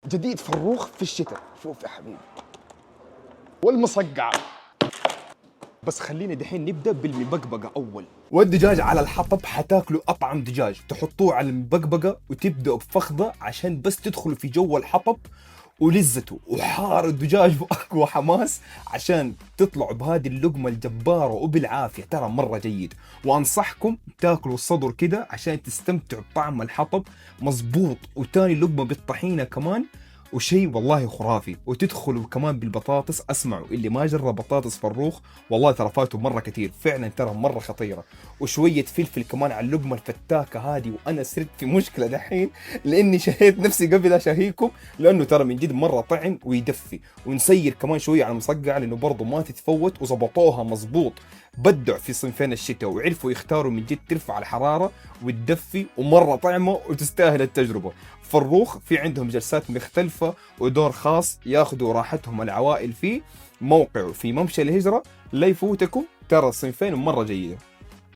جديد فروخ في الشتاء. شوف يا حبيبي، والمصقعة. بس خلينا دحين نبدأ بالمبقبقة أول. والدجاج على الحطب حتاكلوا أطعم دجاج، تحطوه على المبقبقة وتبدأوا بفخذة عشان بس تدخلوا في جو الحطب ولذته وحار الدجاج بأقوى حماس عشان تطلعوا بهذه اللقمة الجبارة وبالعافية. ترى مرة جيد، وأنصحكم تاكلوا الصدر كده عشان تستمتعوا بطعم الحطب مزبوط. وتاني لقمة بالطحينة كمان، وشيء والله خرافي. وتدخلوا كمان بالبطاطس. اسمعوا، اللي ما جرب بطاطس فروخ والله ترى فاته مره كثير، فعلا ترى مره خطيره. وشويه فلفل كمان على اللقمه الفتاكه هذه. وانا صرت في مشكله دحين لاني شهيت نفسي قبل اشهيكم، لانه ترى من جد مره طعم ويدفي. ونسير كمان شويه على المصقع لانه برضه ما تتفوت، وظبطوها مزبوط. بدعوا في صنفين الشتاء وعرفوا يختاروا من جد ترفع الحراره وتدفي ومره طعمه وتستاهل التجربه. فروخ في عندهم جلسات مختلفة ودور خاص ياخذوا راحتهم العوائل فيه. موقعه في ممشى الهجرة، لا يفوتكم، ترى الصنفين مرة جيدة.